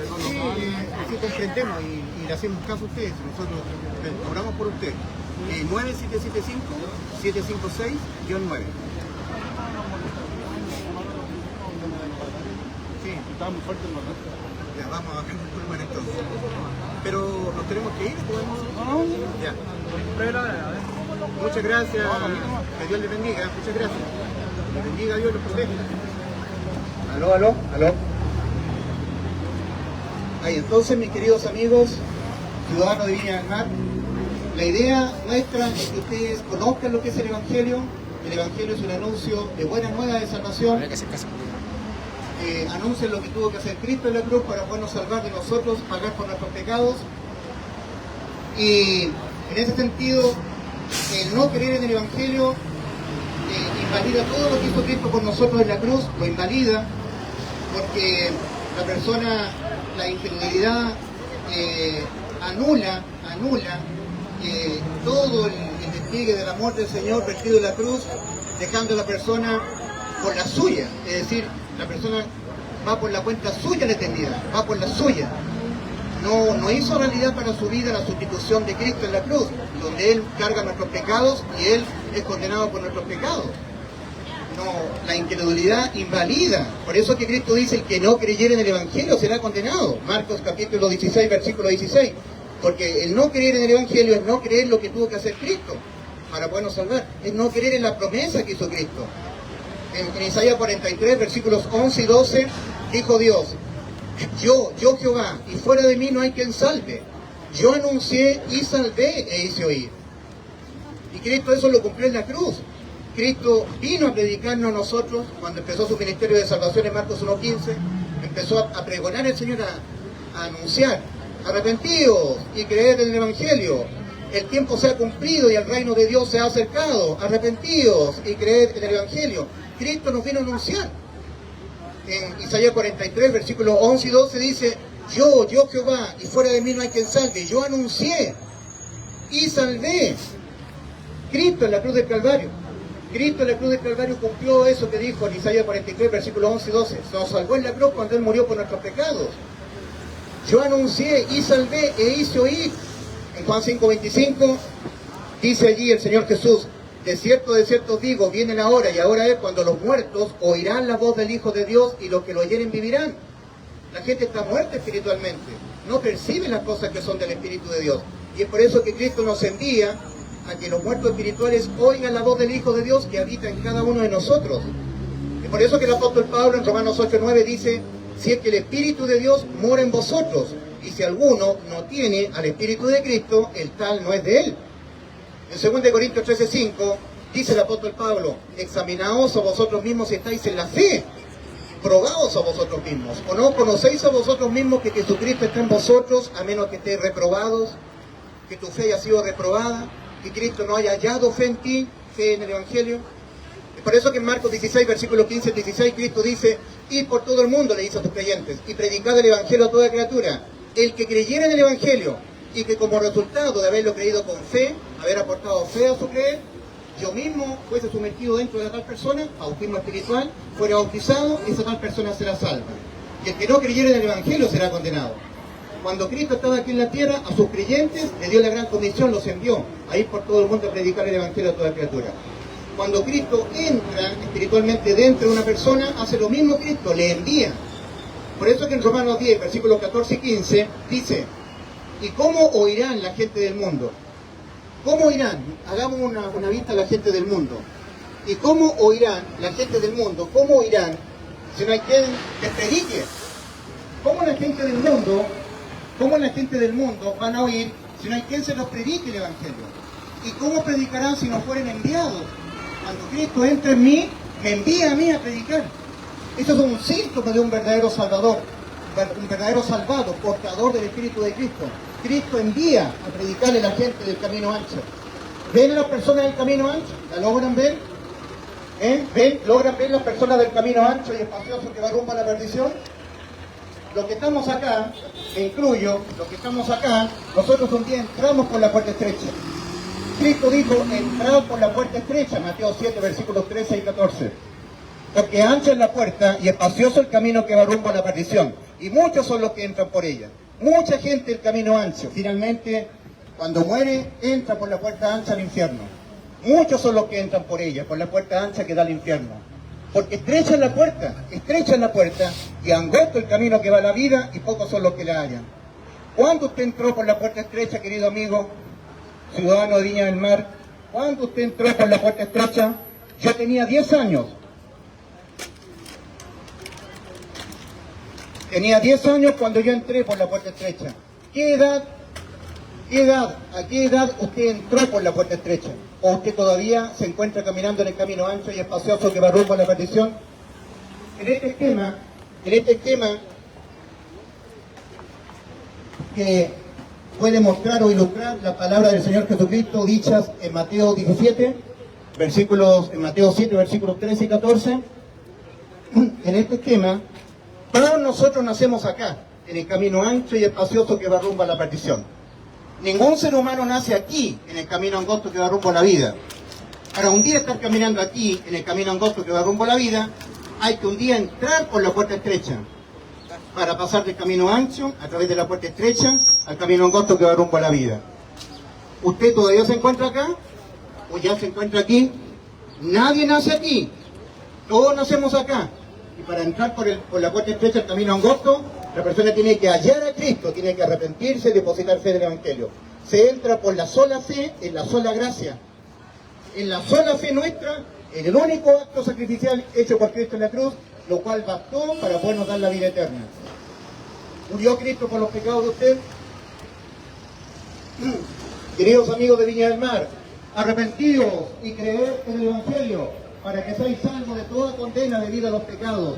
Sí, así comprendemos y le hacemos caso a ustedes. Nosotros cobramos por ustedes. 9775-756-9. Sí, estaba muy fuerte el motor. Ya, vamos a bajar el volumen entonces. Pero nos tenemos que ir, ¿podemos? No. Ya. Muchas gracias. Que Dios les bendiga. Muchas gracias. Les bendiga, Dios los proteja. Aló. Ahí, entonces, mis queridos amigos, ciudadanos de Viña del Mar, la idea nuestra es que ustedes conozcan lo que es el Evangelio. El Evangelio es un anuncio de buena nueva de salvación. Habría que hacer caso. Anuncien lo que tuvo que hacer Cristo en la cruz para podernos salvar de nosotros, pagar por nuestros pecados. Y en ese sentido, el no creer en el Evangelio invalida todo lo que hizo Cristo por nosotros en la cruz, lo invalida, porque la persona, la incredulidad anula todo el despliegue del amor del Señor vertido en la cruz, dejando a la persona por la suya, es decir, la persona va por la cuenta suya en la eternidad, va por la suya. No hizo realidad para su vida la sustitución de Cristo en la cruz, donde Él carga nuestros pecados y Él es condenado por nuestros pecados. No, la incredulidad invalida. Por eso que Cristo dice, el que no creyere en el Evangelio será condenado. Marcos capítulo 16, versículo 16. Porque el no creer en el Evangelio es no creer lo que tuvo que hacer Cristo para podernos salvar. Es no creer en la promesa que hizo Cristo. En Isaías 43, versículos 11 y 12, dijo Dios, yo Jehová, y fuera de mí no hay quien salve. Yo anuncié y salvé e hice oír. Y Cristo eso lo cumplió en la cruz. Cristo vino a predicarnos a nosotros cuando empezó su ministerio de salvación en Marcos 1.15. Empezó a pregonar el Señor, a anunciar, arrepentidos y creed en el Evangelio. El tiempo se ha cumplido y el reino de Dios se ha acercado. Arrepentidos y creed en el Evangelio. Cristo nos vino a anunciar. En Isaías 43, versículos 11 y 12 dice, yo Jehová, y fuera de mí no hay quien salve. Yo anuncié y salvé. Cristo en la cruz del Calvario. Cristo en la cruz del Calvario cumplió eso que dijo en Isaías 43, versículos 11 y 12. Se nos salvó en la cruz cuando Él murió por nuestros pecados. Yo anuncié y salvé e hice oír. En Juan 5:25 dice allí el Señor Jesús, de cierto os digo, viene la hora, y ahora es cuando los muertos oirán la voz del Hijo de Dios, y los que lo oyeren vivirán. La gente está muerta espiritualmente, no percibe las cosas que son del Espíritu de Dios. Y es por eso que Cristo nos envía a que los muertos espirituales oigan la voz del Hijo de Dios que habita en cada uno de nosotros. Es por eso que el apóstol Pablo en Romanos 8:9 dice, si es que el Espíritu de Dios mora en vosotros, y si alguno no tiene al Espíritu de Cristo, el tal no es de él. En 2 Corintios 13:5 dice el apóstol Pablo, examinaos a vosotros mismos si estáis en la fe, probaos a vosotros mismos, o no conocéis a vosotros mismos que Jesucristo está en vosotros, a menos que estéis reprobados, que tu fe haya sido reprobada, que Cristo no haya hallado fe en ti, fe en el Evangelio. Es por eso que en Marcos 16, versículos 15 y 16, Cristo dice, id por todo el mundo, le dice a sus creyentes, y predicad el Evangelio a toda criatura. El que creyera en el Evangelio, y que como resultado de haberlo creído con fe, haber aportado fe a su creer, yo mismo fuese sumergido dentro de tal persona, bautismo espiritual, fuera bautizado, esa tal persona será salva. Y el que no creyera en el Evangelio será condenado. Cuando Cristo estaba aquí en la tierra, a sus creyentes le dio la gran comisión, los envió a ir por todo el mundo a predicar el Evangelio a toda criatura. Cuando Cristo entra espiritualmente dentro de una persona, hace lo mismo Cristo, le envía. Por eso que en Romanos 10, versículos 14 y 15, dice, ¿y cómo oirán la gente del mundo? ¿Cómo oirán? Hagamos una vista a la gente del mundo. ¿Y cómo oirán la gente del mundo? ¿Cómo oirán si no hay quien les predique? ¿Cómo la gente del mundo van a oír si no hay quien se los predique el Evangelio? ¿Y cómo predicarán si no fueren enviados? Cuando Cristo entra en mí, me envía a mí a predicar. Eso es un síntoma de un verdadero salvador, un verdadero salvado, portador del Espíritu de Cristo. Cristo envía a predicarle a la gente del camino ancho. ¿Ven a las personas del camino ancho? ¿La logran ver? ¿Logran ver las personas del camino ancho y espacioso que va rumbo a la perdición? Los que estamos acá, me incluyo, los que estamos acá, nosotros un día entramos por la puerta estrecha. Cristo dijo, entrad por la puerta estrecha, Mateo 7, versículos 13 y 14. Porque ancha es la puerta y espacioso el camino que va rumbo a la perdición. y muchos son los que entran por ella. Mucha gente el camino ancho, finalmente, cuando muere, entra por la puerta ancha al infierno. Muchos son los que entran por ella, por la puerta ancha que da al infierno. Porque estrecha la puerta, y angosto el camino que va a la vida, y pocos son los que la hallan. ¿Cuándo usted entró por la puerta estrecha, querido amigo, ciudadano de Viña del Mar? ¿Cuándo usted entró por la puerta estrecha? Yo tenía 10 años. Tenía 10 años cuando yo entré por la puerta estrecha. ¿A qué edad usted entró por la puerta estrecha? ¿O usted todavía se encuentra caminando en el camino ancho y espacioso que va rumbo a la perdición? En este esquema que puede mostrar o ilustrar la palabra del Señor Jesucristo dichas en Mateo 17, en Mateo 7, versículos 13 y 14. En este esquema, todos nosotros nacemos acá, en el camino ancho y espacioso que va rumbo a la perdición. Ningún ser humano nace aquí, en el camino angosto que va rumbo a la vida. Para un día estar caminando aquí, en el camino angosto que va rumbo a la vida, hay que un día entrar por la puerta estrecha, para pasar del camino ancho, a través de la puerta estrecha, al camino angosto que va rumbo a la vida. ¿Usted todavía se encuentra acá? ¿O ya se encuentra aquí? Nadie nace aquí, todos nacemos acá. Y para entrar por la puerta estrecha, el camino angosto, la persona tiene que hallar a Cristo, tiene que arrepentirse y depositar fe del Evangelio. Se entra por la sola fe, en la sola gracia, en la sola fe nuestra, en el único acto sacrificial hecho por Cristo en la cruz, lo cual bastó para podernos dar la vida eterna. ¿Murió Cristo por los pecados de usted? Queridos amigos de Viña del Mar, arrepentidos y creed en el Evangelio, para que seáis salvos de toda condena debido a los pecados.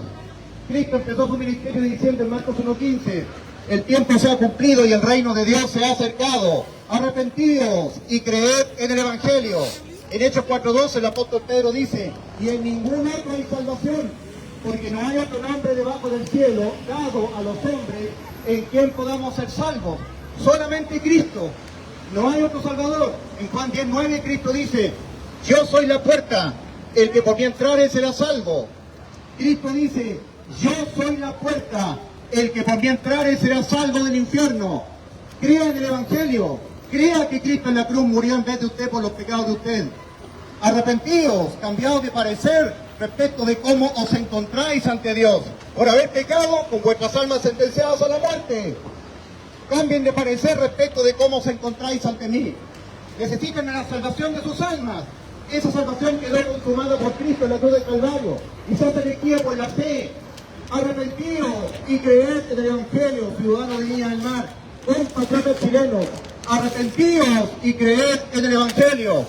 Cristo empezó su ministerio diciendo en Marcos 1:15, el tiempo se ha cumplido y el reino de Dios se ha acercado. Arrepentidos y creed en el Evangelio. En Hechos 4:12 el apóstol Pedro dice, y en ningún otro hay salvación, porque no hay otro nombre debajo del cielo dado a los hombres en quien podamos ser salvos. Solamente Cristo. No hay otro Salvador. En Juan 10:9 Cristo dice, yo soy la puerta, el que por mí entrare será salvo. Cristo dice, yo soy la puerta, el que por mí entrare será salvo del infierno. Crea en el Evangelio, crea que Cristo en la cruz murió en vez de usted por los pecados de usted. Arrepentidos, cambiados de parecer respecto de cómo os encontráis ante Dios. Por haber pecado, con vuestras almas sentenciadas a la muerte. Cambien de parecer respecto de cómo os encontráis ante mí. Necesitan la salvación de sus almas. Esa salvación quedó consumada por Cristo en la cruz del Calvario. Y se hace elegida por la fe. Arrepentidos y creed en el Evangelio, ciudadanos de Viña del Mar, compatriotas chilenos. Arrepentidos y creed en el Evangelio.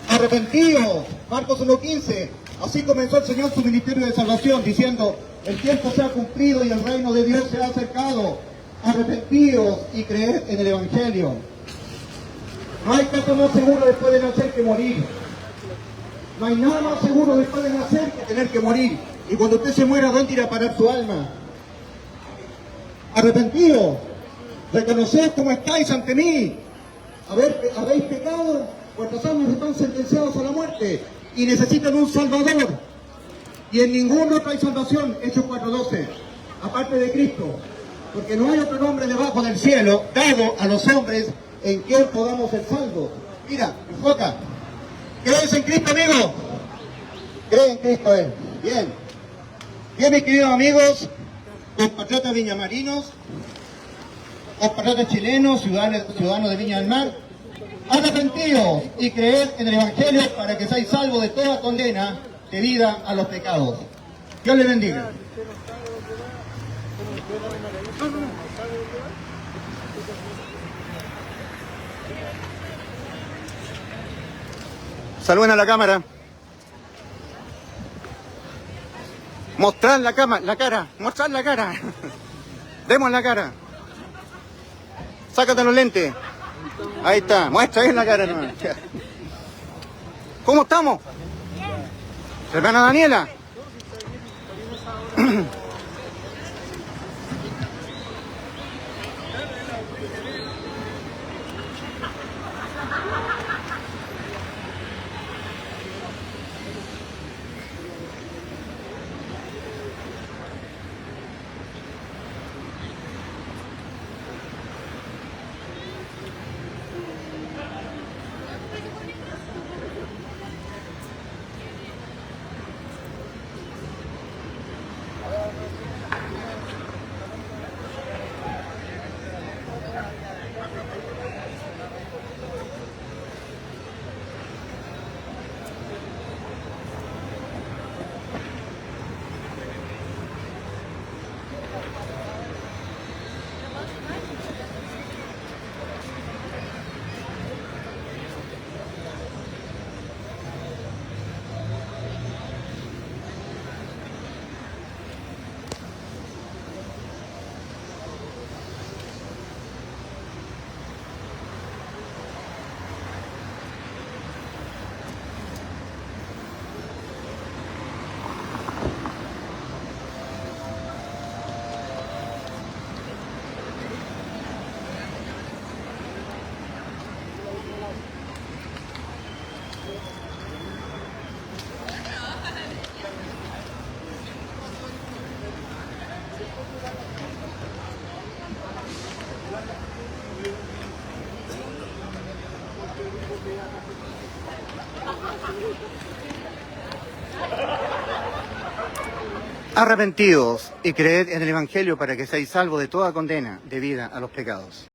Arrepentidos. Marcos 1:15. Así comenzó el Señor su ministerio de salvación, diciendo, el tiempo se ha cumplido y el reino de Dios se ha acercado. Arrepentidos y creed en el Evangelio. No hay caso más seguro después de nacer que morir. No hay nada más seguro después de nacer que tener que morir. Y cuando usted se muera, ¿dónde irá a parar su alma? Arrepentidos. Reconoced cómo estáis ante mí. Habéis pecado, vuestras almas están sentenciadas a la muerte y necesitan un Salvador. Y en ningún otro hay salvación, Hechos 4:12, aparte de Cristo. Porque no hay otro nombre debajo del cielo dado a los hombres en quien podamos ser salvos. Mira, enfoca. ¿Crees en Cristo, amigo? ¿Cree en Cristo él? Bien. Bien, mis queridos amigos, compatriotas viñamarinos, compatriotas chilenos, ciudadanos de Viña del Mar, arrepentidos y creed en el Evangelio para que seáis salvos de toda condena debida a los pecados. Dios les bendiga. Saluden a la cámara. Mostrar la cara, mostrar la cara. Demos la cara. Sácate los lentes. Ahí está, muestra bien la cara nomás. ¿Cómo estamos? Hermana Daniela. Arrepentidos y creed en el Evangelio para que seáis salvos de toda condena debida a los pecados.